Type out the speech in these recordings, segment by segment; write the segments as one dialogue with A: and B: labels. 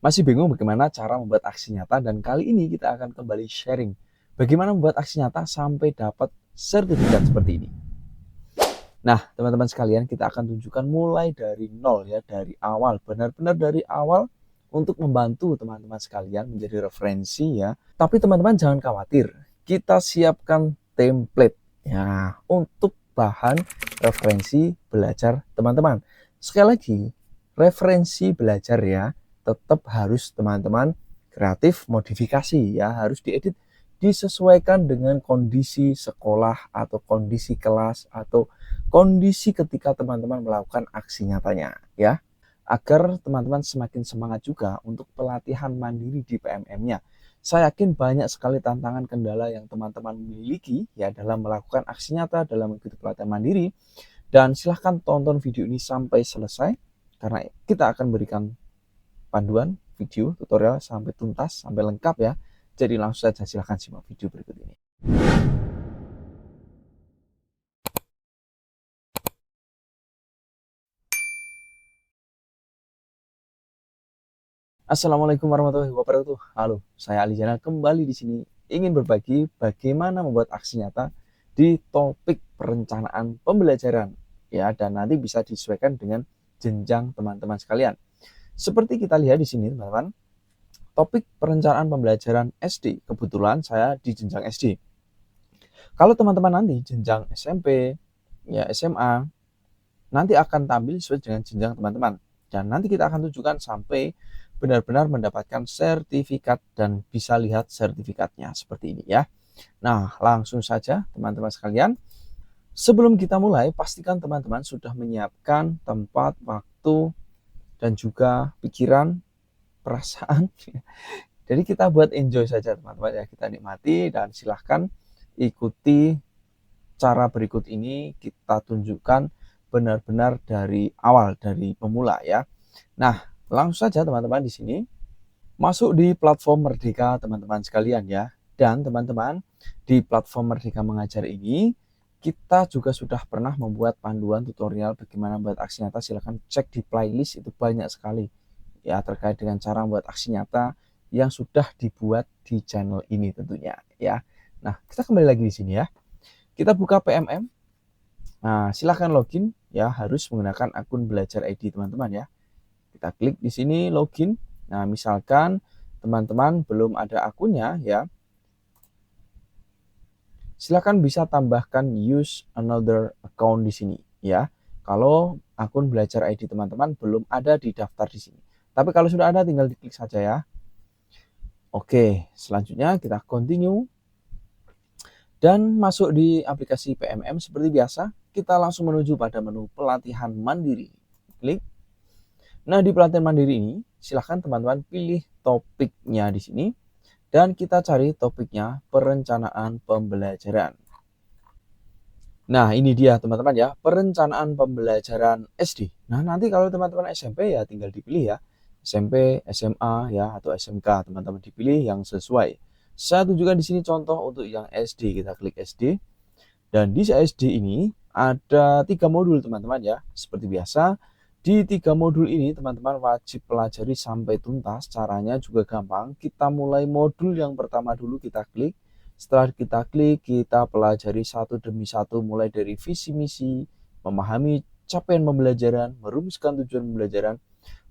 A: Masih bingung bagaimana cara membuat aksi nyata dan kali ini kita akan kembali sharing bagaimana membuat aksi nyata sampai dapat sertifikat seperti ini. Nah, teman-teman sekalian, kita akan tunjukkan mulai dari nol ya, dari awal, benar-benar dari awal untuk membantu teman-teman sekalian menjadi referensi ya. Tapi teman-teman jangan khawatir, kita siapkan template ya untuk bahan referensi belajar teman-teman. Sekali lagi, referensi belajar ya, tetap harus teman-teman kreatif modifikasi ya, harus diedit disesuaikan dengan kondisi sekolah atau kondisi kelas atau kondisi ketika teman-teman melakukan aksi nyatanya ya, agar teman-teman semakin semangat juga untuk pelatihan mandiri di PMM-nya. Saya yakin banyak sekali tantangan kendala yang teman-teman miliki ya dalam melakukan aksi nyata dalam mengikuti pelatihan mandiri, dan silahkan tonton video ini sampai selesai karena kita akan berikan panduan video tutorial sampai tuntas, sampai lengkap ya. Jadi langsung saja silahkan simak video berikut ini. Assalamualaikum warahmatullahi wabarakatuh. Halo, saya Ali Jana kembali di sini ingin berbagi bagaimana membuat aksi nyata di topik perencanaan pembelajaran ya, dan nanti bisa disesuaikan dengan jenjang teman-teman sekalian. Seperti kita lihat di sini teman-teman, topik perencanaan pembelajaran SD, kebetulan saya di jenjang SD. Kalau teman-teman nanti jenjang SMP, ya SMA, nanti akan tampil sesuai dengan jenjang teman-teman. Dan nanti kita akan tunjukkan sampai benar-benar mendapatkan sertifikat dan bisa lihat sertifikatnya seperti ini ya. Nah, langsung saja teman-teman sekalian. Sebelum kita mulai, pastikan teman-teman sudah menyiapkan tempat, waktu, dan juga pikiran, perasaan. Jadi kita buat enjoy saja teman-teman ya, kita nikmati dan silahkan ikuti cara berikut ini, kita tunjukkan benar-benar dari awal, dari pemula ya. Nah, langsung saja teman-teman di sini masuk di platform Merdeka teman-teman sekalian ya. Dan teman-teman, di platform Merdeka Mengajar ini kita juga sudah pernah membuat panduan tutorial bagaimana membuat aksi nyata. Silahkan cek di playlist, itu banyak sekali ya terkait dengan cara membuat aksi nyata yang sudah dibuat di channel ini tentunya ya. Nah, kita kembali lagi di sini ya. Kita buka PMM. Nah, silahkan login ya, harus menggunakan akun belajar ID teman-teman ya. Kita klik di sini login. Nah, misalkan teman-teman belum ada akunnya ya, silahkan bisa tambahkan use another account di sini ya. Kalau akun belajar ID teman-teman belum ada di daftar di sini. Tapi kalau sudah ada tinggal diklik saja ya. Oke, selanjutnya kita continue dan masuk di aplikasi PMM seperti biasa. Kita langsung menuju pada menu pelatihan mandiri. Klik. Nah, di pelatihan mandiri ini, silahkan teman-teman pilih topiknya di sini. Dan kita cari topiknya perencanaan pembelajaran. Nah, ini dia teman-teman ya, perencanaan pembelajaran SD. Nah, nanti kalau teman-teman SMP ya tinggal dipilih ya. SMP, SMA ya, atau SMK, teman-teman dipilih yang sesuai. Saya tunjukkan di sini contoh untuk yang SD. Kita klik SD. Dan di SD ini ada 3 modul teman-teman ya. Seperti biasa, di 3 modul ini teman-teman wajib pelajari sampai tuntas. Caranya juga gampang. Kita mulai modul yang pertama dulu, kita klik. Setelah kita klik, kita pelajari satu demi satu, mulai dari visi misi, memahami capaian pembelajaran, merumuskan tujuan pembelajaran,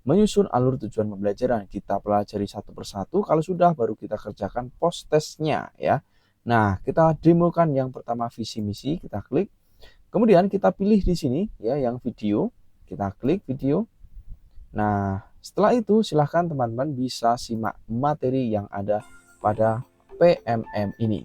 A: menyusun alur tujuan pembelajaran. Kita pelajari satu persatu. Kalau sudah, baru kita kerjakan post testnya ya. Nah, kita demokan yang pertama visi misi, kita klik. Kemudian kita pilih di sini ya yang video, kita klik video. Nah, setelah itu silahkan teman-teman bisa simak materi yang ada pada PMM ini.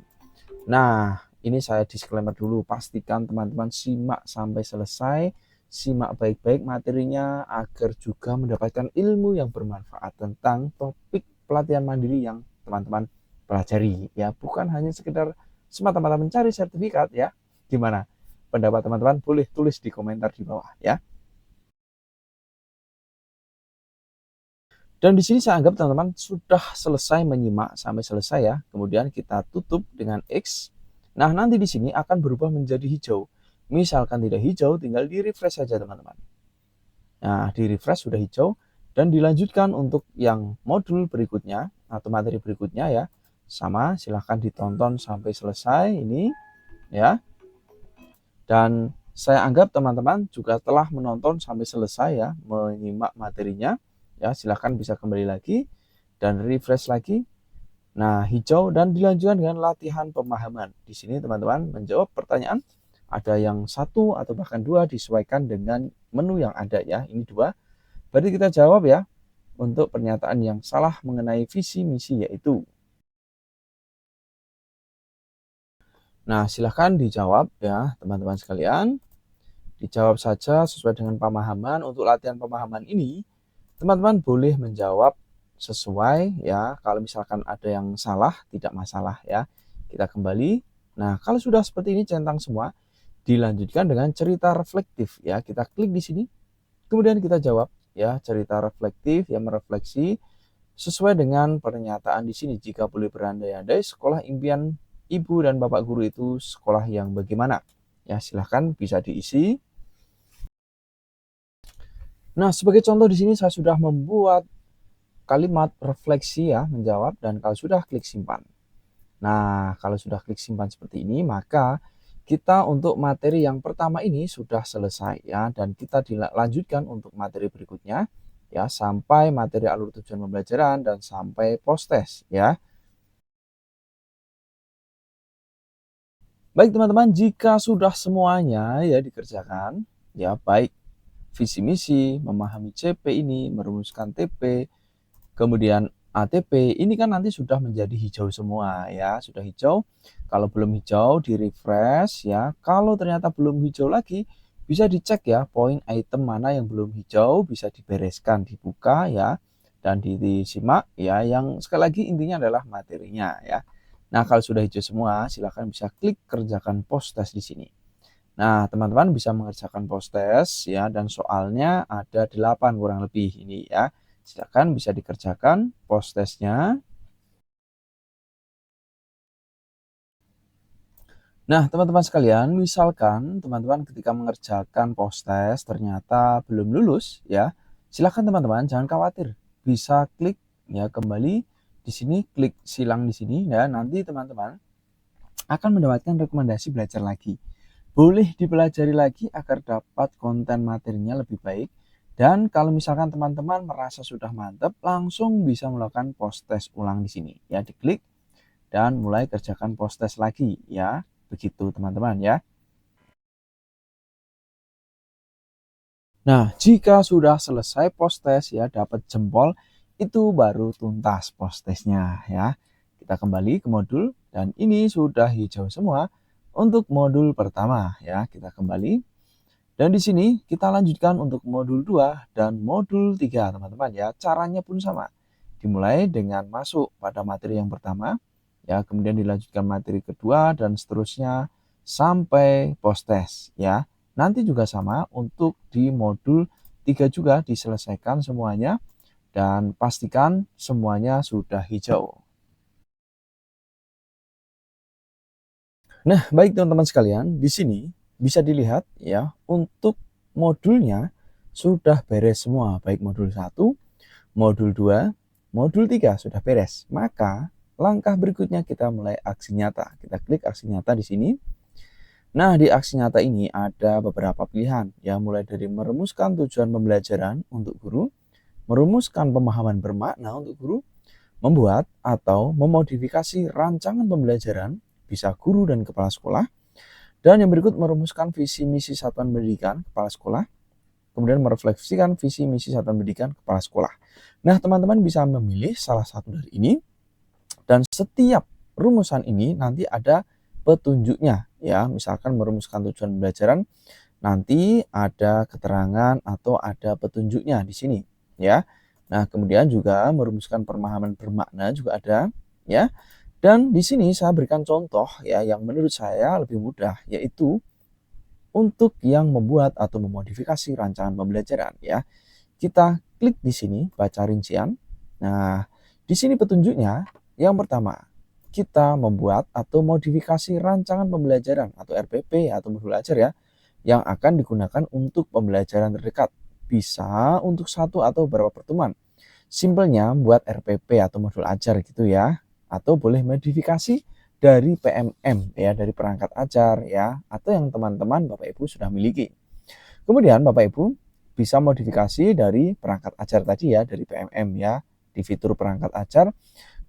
A: Nah, ini saya disclaimer dulu, pastikan teman-teman simak sampai selesai, simak baik-baik materinya agar juga mendapatkan ilmu yang bermanfaat tentang topik pelatihan mandiri yang teman-teman pelajari ya, bukan hanya sekedar semata-mata mencari sertifikat ya. Gimana pendapat teman-teman? Boleh tulis di komentar di bawah ya. Dan di sini saya anggap teman-teman sudah selesai menyimak sampai selesai ya. Kemudian kita tutup dengan X. Nah, nanti di sini akan berubah menjadi hijau. Misalkan tidak hijau, tinggal di refresh saja teman-teman. Nah, di refresh sudah hijau. Dan dilanjutkan untuk yang modul berikutnya atau materi berikutnya ya. Sama, silahkan ditonton sampai selesai ini ya. Dan saya anggap teman-teman juga telah menonton sampai selesai ya, menyimak materinya. Ya, silahkan bisa kembali lagi dan refresh lagi. Nah, hijau dan dilanjutkan dengan latihan pemahaman. Di sini teman-teman menjawab pertanyaan. Ada yang satu atau bahkan dua, disesuaikan dengan menu yang ada ya. Ini dua. Berarti kita jawab ya untuk pernyataan yang salah mengenai visi misi yaitu. Nah, silahkan dijawab ya teman-teman sekalian. Dijawab saja sesuai dengan pemahaman. Untuk latihan pemahaman ini, teman-teman boleh menjawab sesuai ya. Kalau misalkan ada yang salah, tidak masalah ya. Kita kembali. Nah, kalau sudah seperti ini centang semua, dilanjutkan dengan cerita reflektif ya. Kita klik di sini, kemudian kita jawab ya, cerita reflektif yang merefleksi sesuai dengan pernyataan di sini. Jika boleh berandai-andai, sekolah impian ibu dan bapak guru itu sekolah yang bagaimana? Ya, silahkan bisa diisi. Nah, sebagai contoh di sini saya sudah membuat kalimat refleksi ya, menjawab, dan kalau sudah klik simpan. Nah, kalau sudah klik simpan seperti ini, maka kita untuk materi yang pertama ini sudah selesai ya, dan kita dilanjutkan untuk materi berikutnya ya, sampai materi alur tujuan pembelajaran dan sampai post test ya. Baik teman-teman, jika sudah semuanya ya dikerjakan, ya baik visi misi, memahami CP ini, merumuskan TP, kemudian ATP, ini kan nanti sudah menjadi hijau semua ya, sudah hijau. Kalau belum hijau di refresh ya, kalau ternyata belum hijau lagi, bisa dicek ya poin item mana yang belum hijau, bisa dibereskan, dibuka ya, dan disimak ya. Yang sekali lagi intinya adalah materinya ya. Nah, kalau sudah hijau semua, silahkan bisa klik kerjakan post test di sini. Nah, teman-teman bisa mengerjakan post test ya, dan soalnya ada 8 kurang lebih ini ya. Silakan bisa dikerjakan post testnya. Nah, teman-teman sekalian, misalkan teman-teman ketika mengerjakan post test ternyata belum lulus ya, silakan teman-teman jangan khawatir. Bisa klik ya kembali di sini, klik silang di sini ya, nanti teman-teman akan mendapatkan rekomendasi belajar lagi. Boleh dipelajari lagi agar dapat konten materinya lebih baik. Dan kalau misalkan teman-teman merasa sudah mantap, langsung bisa melakukan post test ulang di sini. Ya, diklik dan mulai kerjakan post test lagi ya. Begitu teman-teman ya. Nah, jika sudah selesai post test ya, dapat jempol, itu baru tuntas post testnya ya. Kita kembali ke modul dan ini sudah hijau semua untuk modul pertama ya. Kita kembali dan di sini kita lanjutkan untuk modul 2 dan modul 3 teman-teman ya. Caranya pun sama. Dimulai dengan masuk pada materi yang pertama ya, kemudian dilanjutkan materi kedua dan seterusnya sampai post test ya. Nanti juga sama untuk di modul 3 juga diselesaikan semuanya dan pastikan semuanya sudah hijau. Nah, baik teman-teman sekalian, di sini bisa dilihat ya, untuk modulnya sudah beres semua, baik modul 1, modul 2, modul 3 sudah beres. Maka langkah berikutnya kita mulai aksi nyata. Kita klik aksi nyata di sini. Nah, di aksi nyata ini ada beberapa pilihan ya, mulai dari merumuskan tujuan pembelajaran untuk guru, merumuskan pemahaman bermakna untuk guru, membuat atau memodifikasi rancangan pembelajaran, bisa guru dan kepala sekolah. Dan yang berikut merumuskan visi misi satuan pendidikan kepala sekolah, kemudian merefleksikan visi misi satuan pendidikan kepala sekolah. Nah, teman-teman bisa memilih salah satu dari ini, dan setiap rumusan ini nanti ada petunjuknya ya. Misalkan merumuskan tujuan pembelajaran, nanti ada keterangan atau ada petunjuknya di sini ya. Nah, kemudian juga merumuskan pemahaman bermakna juga ada ya. Dan di sini saya berikan contoh ya yang menurut saya lebih mudah, yaitu untuk yang membuat atau memodifikasi rancangan pembelajaran ya. Kita klik di sini baca rincian. Nah, di sini petunjuknya yang pertama, kita membuat atau modifikasi rancangan pembelajaran atau RPP atau modul ajar ya, yang akan digunakan untuk pembelajaran terdekat. bisa untuk satu atau beberapa pertemuan. Simpelnya buat RPP atau modul ajar gitu ya. Atau boleh modifikasi dari PMM ya, dari perangkat ajar ya, atau yang teman-teman Bapak Ibu sudah miliki. Kemudian Bapak Ibu bisa modifikasi dari perangkat ajar tadi ya, dari PMM ya, di fitur perangkat ajar.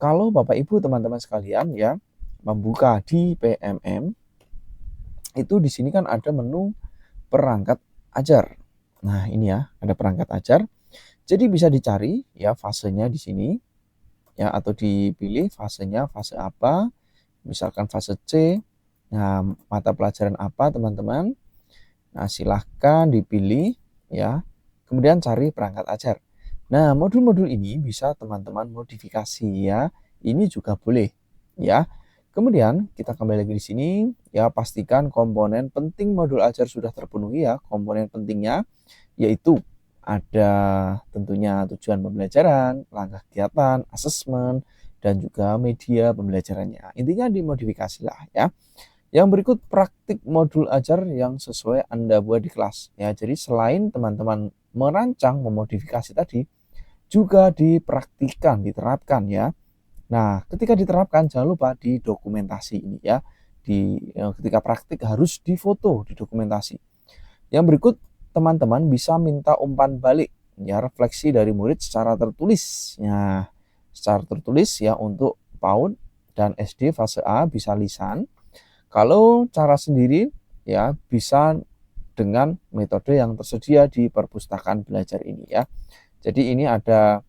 A: Kalau Bapak Ibu teman-teman sekalian ya membuka di PMM, itu di sini kan ada menu perangkat ajar. Nah, ini ya, ada perangkat ajar. Jadi bisa dicari ya fasenya di sini ya, atau dipilih fasenya, fase apa, misalkan fase C. Nah, mata pelajaran apa teman-teman? Nah, silahkan dipilih ya. Kemudian cari perangkat ajar. Nah, modul-modul ini bisa teman-teman modifikasi ya. Ini juga boleh ya. Kemudian kita kembali lagi di sini ya, pastikan komponen penting modul ajar sudah terpenuhi ya. Komponen pentingnya yaitu ada tentunya tujuan pembelajaran, langkah kegiatan, asesmen, dan juga media pembelajarannya. Intinya dimodifikasi lah ya. Yang berikut praktik modul ajar yang sesuai Anda buat di kelas. Ya, jadi selain teman-teman merancang, memodifikasi tadi, juga dipraktikkan, diterapkan ya. Nah, ketika diterapkan jangan lupa didokumentasi ini ya. Ketika praktik harus difoto, didokumentasi. Yang berikut teman-teman bisa minta umpan balik ya, refleksi dari murid secara tertulis. Nah, secara tertulis ya untuk PAUD dan SD fase A bisa lisan. Kalau cara sendiri ya bisa dengan metode yang tersedia di perpustakaan belajar ini ya. Jadi ini ada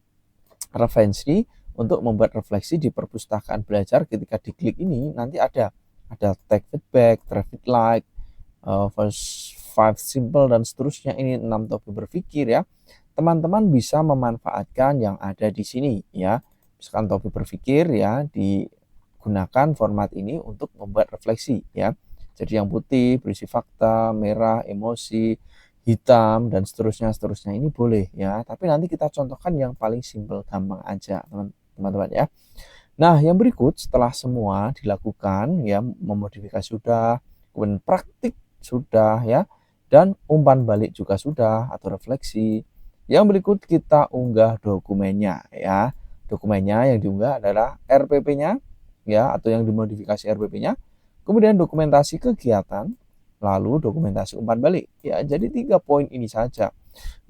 A: referensi untuk membuat refleksi di perpustakaan belajar. Ketika diklik ini nanti ada take feedback, traffic light, first 5 simple dan seterusnya. Ini 6 topik berpikir ya. Teman-teman bisa memanfaatkan yang ada di sini ya. Misalkan topik berpikir ya, digunakan format ini untuk membuat refleksi ya. Jadi yang putih berisi fakta, merah emosi, hitam dan seterusnya ini boleh ya. Tapi nanti kita contohkan yang paling simple, gampang aja teman-teman ya. Nah, yang berikut setelah semua dilakukan ya, memodifikasi sudah, kemudian praktik sudah ya, dan umpan balik juga sudah atau refleksi. Yang berikut kita unggah dokumennya ya. Dokumennya yang diunggah adalah RPP-nya ya, atau yang dimodifikasi RPP-nya. Kemudian dokumentasi kegiatan, lalu dokumentasi umpan balik ya. Jadi 3 poin ini saja.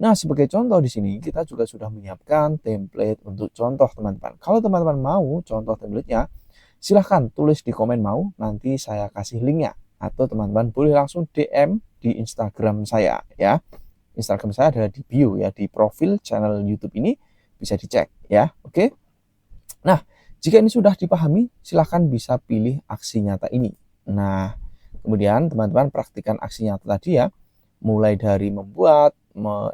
A: Nah, sebagai contoh di sini kita juga sudah menyiapkan template untuk contoh teman-teman. Kalau teman-teman mau contoh template-nya, silahkan tulis di komen mau, nanti saya kasih linknya. Atau teman-teman boleh langsung DM di Instagram saya ya. Instagram saya ada di bio ya, di profil channel YouTube ini bisa dicek ya. Oke. Nah, jika ini sudah dipahami, silahkan bisa pilih aksi nyata ini. Nah, kemudian teman-teman praktikkan aksi nyata tadi ya, mulai dari membuat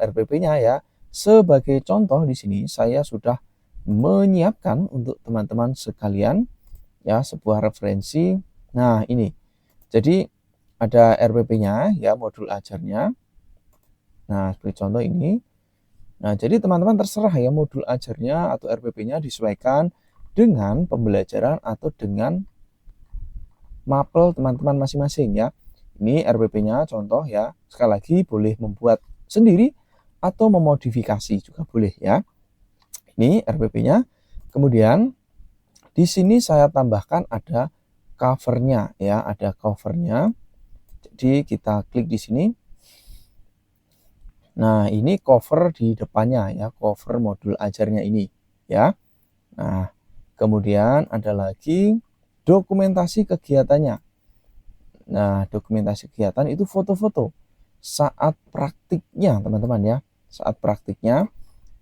A: RPP-nya ya. Sebagai contoh di sini saya sudah menyiapkan untuk teman-teman sekalian ya sebuah referensi. Nah, ini. Jadi ada RPP-nya ya, modul ajarnya. Nah, sebagai contoh ini. Nah, jadi teman-teman terserah ya modul ajarnya atau RPP-nya disesuaikan dengan pembelajaran atau dengan mapel teman-teman masing-masing ya. Ini RPP-nya contoh ya. Sekali lagi boleh membuat sendiri atau memodifikasi juga boleh ya. Ini RPP-nya. Kemudian di sini saya tambahkan ada covernya ya, ada covernya. Jadi kita klik di sini. Nah, ini cover di depannya ya, cover modul ajarnya ini ya. Nah, kemudian ada lagi dokumentasi kegiatannya. Nah, dokumentasi kegiatan itu foto-foto saat praktiknya, teman-teman ya. Saat praktiknya.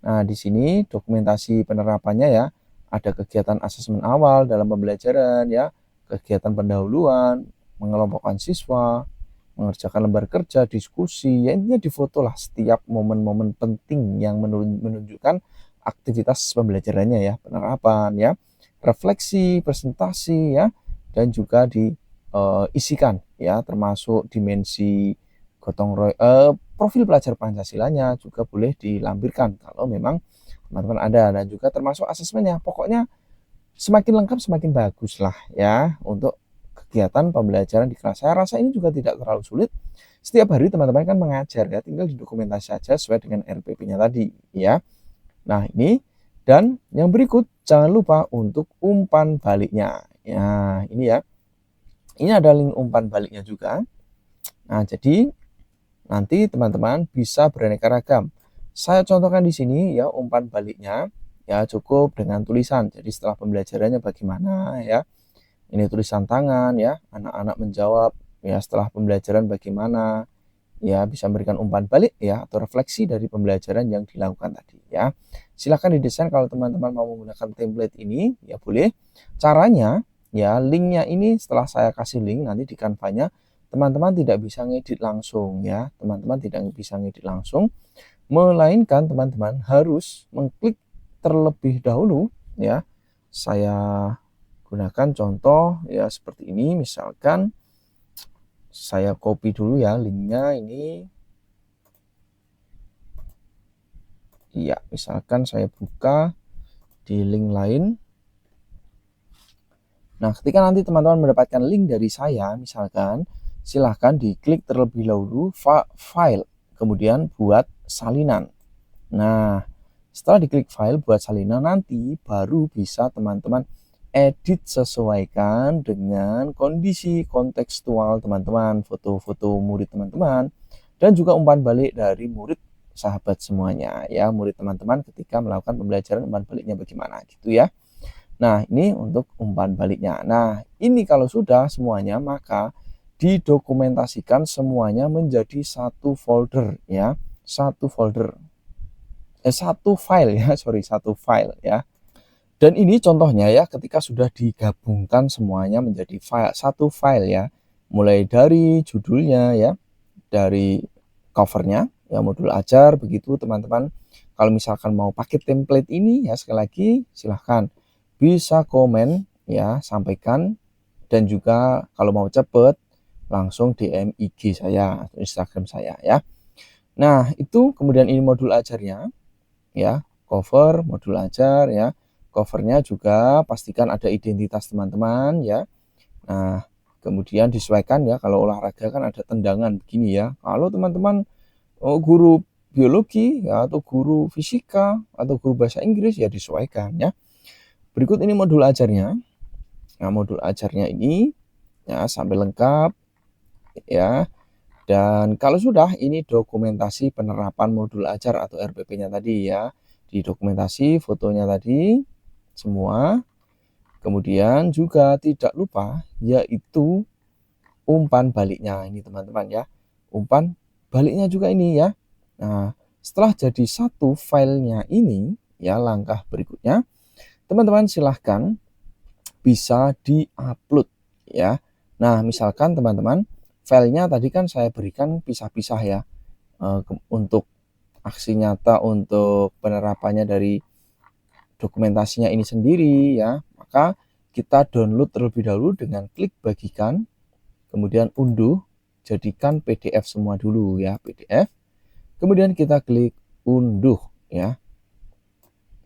A: Nah, di sini dokumentasi penerapannya ya. Ada kegiatan asesmen awal dalam pembelajaran ya, kegiatan pendahuluan, mengelompokkan siswa, mengerjakan lembar kerja, diskusi, ya intinya difoto lah setiap momen-momen penting yang menunjukkan aktivitas pembelajarannya ya, penerapan ya, refleksi, presentasi ya, dan juga diisikan ya, termasuk dimensi gotong royong, profil pelajar Pancasilanya juga boleh dilampirkan kalau memang teman-teman ada, dan juga termasuk asesmennya. Pokoknya semakin lengkap semakin bagus lah ya untuk kegiatan pembelajaran di kelas. Saya rasa ini juga tidak terlalu sulit. Setiap hari teman-teman kan mengajar ya, tinggal didokumentasi saja sesuai dengan RPP-nya tadi ya. Nah, ini dan yang berikut jangan lupa untuk umpan baliknya. Ya, ini ya. Ini ada link umpan baliknya juga. Nah, jadi nanti teman-teman bisa beraneka ragam. Saya contohkan di sini ya umpan baliknya ya cukup dengan tulisan. Jadi setelah pembelajarannya bagaimana ya. Ini tulisan tangan ya, anak-anak menjawab ya setelah pembelajaran bagaimana. Ya, bisa memberikan umpan balik ya atau refleksi dari pembelajaran yang dilakukan tadi ya. Silahkan didesain kalau teman-teman mau menggunakan template ini ya boleh. Caranya ya linknya ini setelah saya kasih link nanti di Canva-nya teman-teman tidak bisa ngedit langsung ya. Teman-teman tidak bisa ngedit langsung melainkan teman-teman harus mengklik terlebih dahulu ya. Saya gunakan contoh ya seperti ini, misalkan saya copy dulu ya linknya ini. Iya, misalkan saya buka di link lain. Nah, ketika nanti teman-teman mendapatkan link dari saya, misalkan silahkan diklik terlebih dahulu file, kemudian buat salinan. Nah, setelah diklik file buat salinan nanti baru bisa teman-teman edit sesuaikan dengan kondisi kontekstual teman-teman, foto-foto murid teman-teman, dan juga umpan balik dari murid sahabat semuanya ya, murid teman-teman ketika melakukan pembelajaran umpan baliknya bagaimana gitu ya. Nah, ini untuk umpan baliknya. Nah, ini kalau sudah semuanya maka didokumentasikan semuanya menjadi satu folder ya, satu folder. Satu file ya, satu file ya. Dan ini contohnya ya ketika sudah digabungkan semuanya menjadi satu file ya. Mulai dari judulnya ya, dari covernya ya modul ajar begitu teman-teman. Kalau misalkan mau pakai template ini ya sekali lagi silahkan bisa komen ya, sampaikan, dan juga kalau mau cepet langsung DM IG saya atau Instagram saya ya. Nah, itu kemudian ini modul ajarnya ya, cover modul ajar ya. Covernya juga pastikan ada identitas teman-teman ya. Nah, kemudian disesuaikan ya, kalau olahraga kan ada tendangan begini ya. Kalau teman-teman guru biologi ya atau guru fisika atau guru bahasa Inggris ya disesuaikan ya. Berikut ini modul ajarnya. Nah, modul ajarnya ini ya sampai lengkap ya. Dan kalau sudah ini dokumentasi penerapan modul ajar atau RPP-nya tadi ya. Di dokumentasi fotonya tadi semua. Kemudian juga tidak lupa yaitu umpan baliknya ini teman-teman ya. Umpan baliknya juga ini ya. Nah, setelah jadi satu filenya ini ya, langkah berikutnya teman-teman silahkan bisa di-upload ya. Nah, misalkan teman-teman filenya tadi kan saya berikan pisah-pisah ya. Untuk aksi nyata, untuk penerapannya dari dokumentasinya ini sendiri ya, maka kita download terlebih dahulu dengan klik bagikan, kemudian unduh, jadikan PDF semua dulu ya, PDF. Kemudian kita klik unduh ya.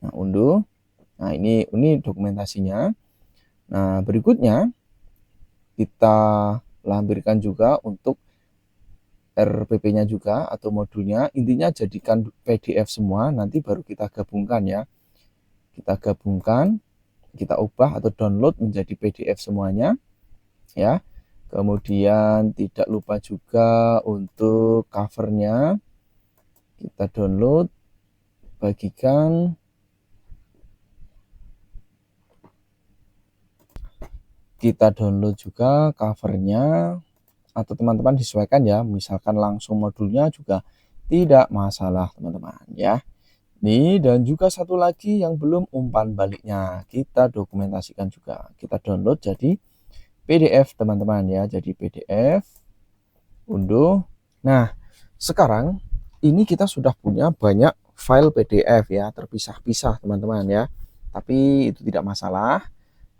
A: Nah, unduh. Nah, ini dokumentasinya. Nah, berikutnya kita lampirkan juga untuk RPP-nya juga atau modulnya. Intinya jadikan PDF semua, nanti baru kita gabungkan ya. Kita gabungkan, kita ubah atau download menjadi PDF semuanya ya. Kemudian tidak lupa juga untuk covernya kita download, bagikan, kita download juga covernya, atau teman-teman disesuaikan ya, misalkan langsung modulnya juga tidak masalah teman-teman ya. Nih, dan juga satu lagi yang belum umpan baliknya, kita dokumentasikan juga. Kita download jadi PDF teman-teman ya, jadi PDF, unduh. Nah, sekarang ini kita sudah punya banyak file PDF ya, terpisah-pisah teman-teman ya. Tapi itu tidak masalah,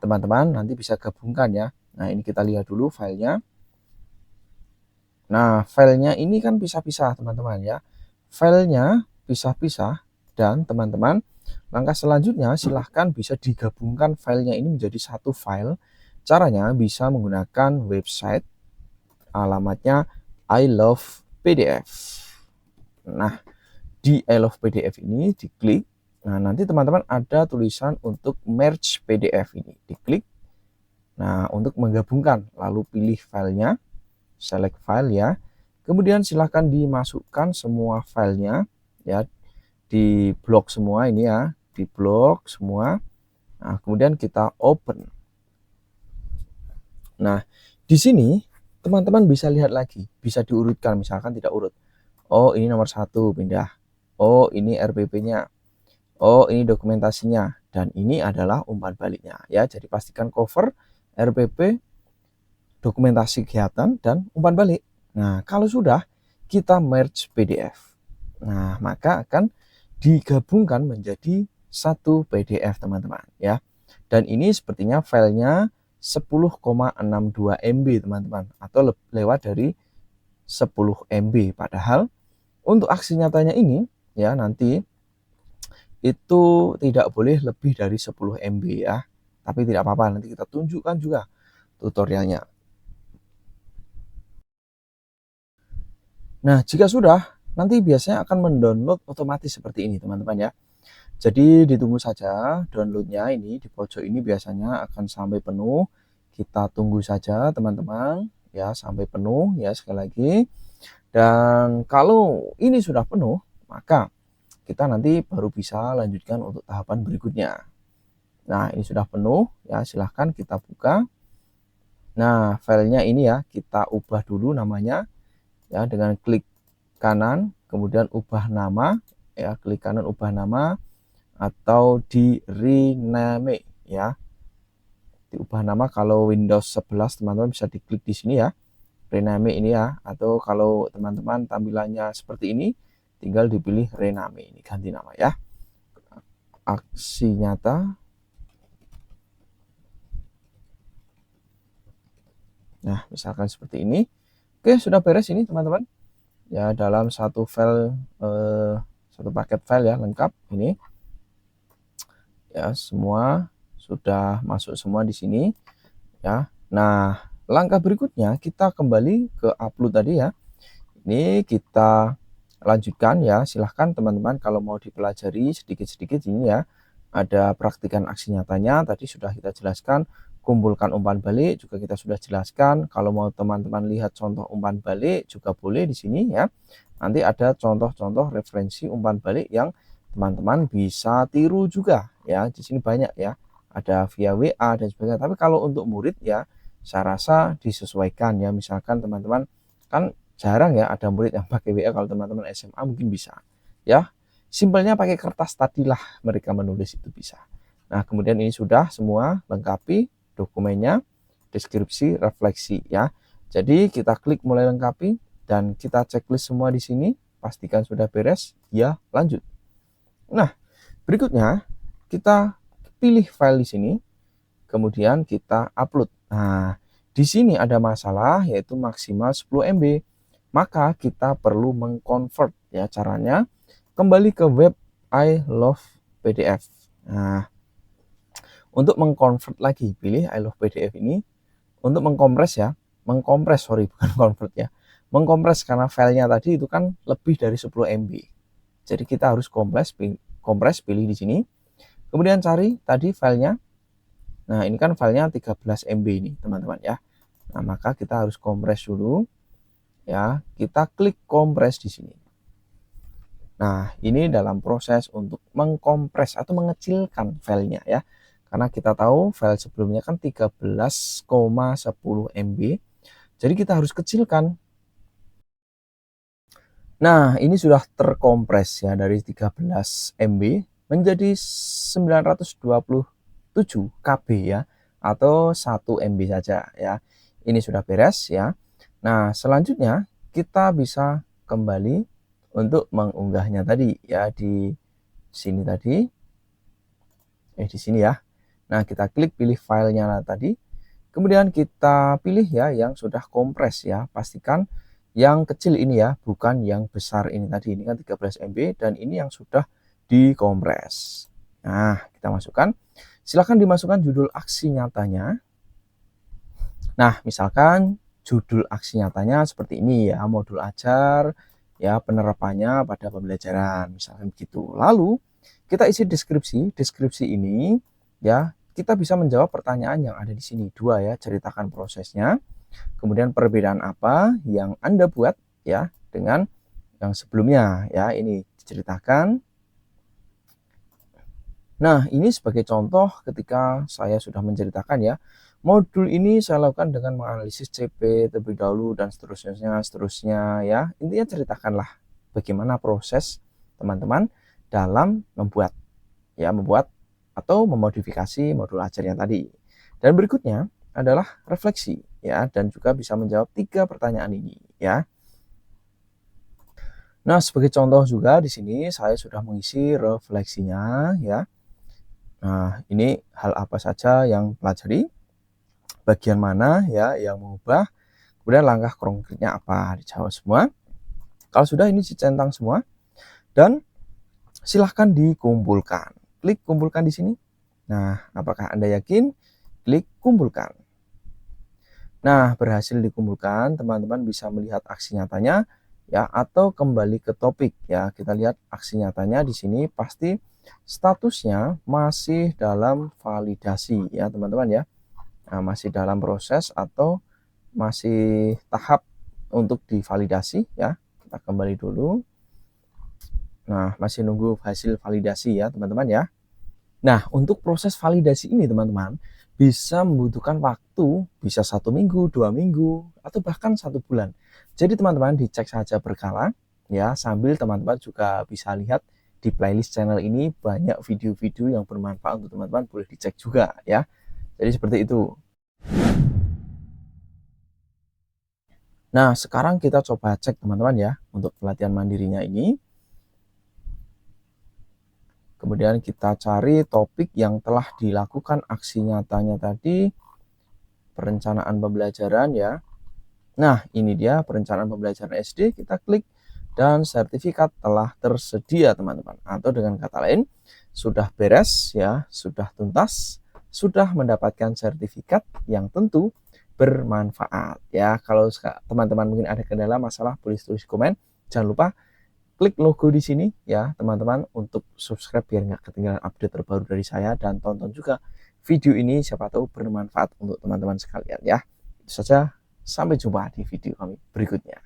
A: teman-teman nanti bisa gabungkan ya. Nah, ini kita lihat dulu filenya. Nah, filenya ini kan pisah-pisah teman-teman ya. Filenya pisah-pisah. Dan teman-teman, langkah selanjutnya silahkan bisa digabungkan filenya ini menjadi satu file Caranya bisa menggunakan website, alamatnya I Love PDF. Nah, di I Love PDF ini diklik. Nah, nanti teman-teman ada tulisan untuk merge PDF ini. Diklik. Nah, untuk menggabungkan, lalu pilih filenya, select file ya. Kemudian silahkan dimasukkan semua filenya ya, di blok semua ini ya, di blok semua. Nah, kemudian kita open. Nah, di sini teman-teman bisa lihat lagi, bisa diurutkan, misalkan tidak urut. Oh, ini nomor 1 pindah. Oh, ini RPP-nya. Oh, ini dokumentasinya. Dan ini adalah umpan baliknya ya. Jadi pastikan cover, RPP, dokumentasi kegiatan, dan umpan balik. Nah, kalau sudah, kita merge PDF. Nah, maka akan digabungkan menjadi satu PDF teman-teman ya. Dan ini sepertinya filenya 10,62 MB teman-teman, atau lewat dari 10 MB. Padahal untuk aksi nyatanya ini ya, nanti itu tidak boleh lebih dari 10 MB ya. Tapi tidak apa-apa, nanti kita tunjukkan juga tutorialnya. Nah, jika sudah, nanti biasanya akan mendownload otomatis seperti ini teman-teman ya. Jadi ditunggu saja downloadnya, ini di pojok ini biasanya akan sampai penuh. Kita tunggu saja teman-teman ya, sampai penuh ya, sekali lagi. Dan kalau ini sudah penuh, maka kita nanti baru bisa lanjutkan untuk tahapan berikutnya. Nah, ini sudah penuh ya, silahkan kita buka. Nah, filenya ini ya, kita ubah dulu namanya ya, dengan klik kanan kemudian ubah nama ya, klik kanan ubah nama atau di rename ya, diubah nama. Kalau Windows 11 teman-teman bisa diklik di sini ya, rename ini ya, atau kalau teman-teman tampilannya seperti ini tinggal dipilih rename, ini ganti nama ya, aksi nyata. Nah, misalkan seperti ini. Oke, sudah beres ini teman-teman ya, dalam satu file, satu paket file ya, lengkap ini ya, semua sudah masuk semua di sini ya. Nah, langkah berikutnya kita kembali ke upload tadi ya. Ini kita lanjutkan ya, silahkan teman-teman kalau mau dipelajari sedikit-sedikit ini ya. Ada praktikan aksi nyatanya tadi sudah kita jelaskan, kumpulkan umpan balik juga kita sudah jelaskan. Kalau mau teman-teman lihat contoh umpan balik juga boleh di sini ya. Nanti ada contoh-contoh referensi umpan balik yang teman-teman bisa tiru juga ya. Di sini banyak ya, ada via WA dan sebagainya. Tapi kalau untuk murid ya, saya rasa disesuaikan ya. Misalkan teman-teman kan jarang ya ada murid yang pakai WA, kalau teman-teman SMA mungkin bisa ya. Simpelnya pakai kertas tadilah mereka menulis itu bisa. Nah, kemudian ini sudah semua lengkapi dokumennya, deskripsi, refleksi ya. Jadi kita klik mulai lengkapi dan kita checklist semua di sini, pastikan sudah beres, ya lanjut. Nah, berikutnya kita pilih file di sini, kemudian kita upload. Nah, di sini ada masalah yaitu maksimal 10 MB. Maka kita perlu mengconvert ya, caranya kembali ke web I Love PDF. Nah, untuk mengconvert lagi, pilih I Love PDF ini. Untuk mengkompres ya, sorry bukan convert ya, mengkompres karena filenya tadi itu kan lebih dari 10 MB. Jadi kita harus kompres, pilih di sini. Kemudian cari tadi filenya. Nah, ini kan filenya 13 MB ini teman-teman ya. Nah, maka kita harus kompres dulu ya. Kita klik kompres di sini. Nah, ini dalam proses untuk mengkompres atau mengecilkan filenya ya. Karena kita tahu file sebelumnya kan 13,10 MB. Jadi kita harus kecilkan. Nah, ini sudah terkompres ya, dari 13 MB menjadi 927 KB ya, atau 1 MB saja ya. Ini sudah beres ya. Nah, selanjutnya kita bisa kembali untuk mengunggahnya tadi ya, di sini tadi. Di sini ya. Nah, kita klik pilih filenya tadi. Kemudian kita pilih ya yang sudah kompres ya. Pastikan yang kecil ini ya, bukan yang besar ini tadi. Ini kan 13 MB dan ini yang sudah dikompres. Nah, kita masukkan. Silahkan dimasukkan judul aksi nyatanya. Nah, misalkan judul aksi nyatanya seperti ini ya, modul ajar, ya penerapannya pada pembelajaran, misalkan begitu. Lalu kita isi deskripsi. Deskripsi ini ya kita bisa menjawab pertanyaan yang ada di sini. Dua ya, ceritakan prosesnya. Kemudian perbedaan apa yang Anda buat ya dengan yang sebelumnya ya, ini diceritakan. Nah, ini sebagai contoh ketika saya sudah menceritakan ya, modul ini saya lakukan dengan menganalisis CP terlebih dahulu dan seterusnya ya. Intinya ceritakanlah bagaimana proses teman-teman dalam membuat atau memodifikasi modul ajar yang tadi. Dan berikutnya adalah refleksi ya, dan juga bisa menjawab 3 pertanyaan ini ya. Nah, sebagai contoh juga di sini saya sudah mengisi refleksinya ya. Nah, ini hal apa saja yang pelajari, bagian mana ya yang mengubah, kemudian langkah konkretnya apa, dijawab semua. Kalau sudah ini dicentang semua dan silahkan dikumpulkan. Klik kumpulkan di sini. Nah, apakah Anda yakin? Klik kumpulkan. Nah, berhasil dikumpulkan, teman-teman bisa melihat aksi nyatanya ya, atau kembali ke topik ya. Kita lihat aksi nyatanya di sini pasti statusnya masih dalam validasi ya, teman-teman ya. Nah, masih dalam proses atau masih tahap untuk divalidasi ya. Kita kembali dulu. Nah, masih nunggu hasil validasi ya, teman-teman ya. Nah, untuk proses validasi ini teman-teman bisa membutuhkan waktu, bisa 1 minggu, 2 minggu, atau bahkan 1 bulan. Jadi teman-teman dicek saja berkala ya, sambil teman-teman juga bisa lihat di playlist channel ini banyak video-video yang bermanfaat untuk teman-teman, boleh dicek juga ya. Jadi seperti itu. Nah, sekarang kita coba cek teman-teman ya untuk pelatihan mandirinya ini. Kemudian kita cari topik yang telah dilakukan aksi nyatanya tadi, perencanaan pembelajaran ya. Nah, ini dia perencanaan pembelajaran SD, kita klik dan sertifikat telah tersedia teman-teman. Atau dengan kata lain, sudah beres ya, sudah tuntas, sudah mendapatkan sertifikat yang tentu bermanfaat ya. Kalau teman-teman mungkin ada kendala masalah, boleh tulis komen. Jangan lupa klik logo di sini ya teman-teman untuk subscribe biar nggak ketinggalan update terbaru dari saya, dan tonton juga video ini, siapa tahu bermanfaat untuk teman-teman sekalian ya. Itu saja, sampai jumpa di video kami berikutnya.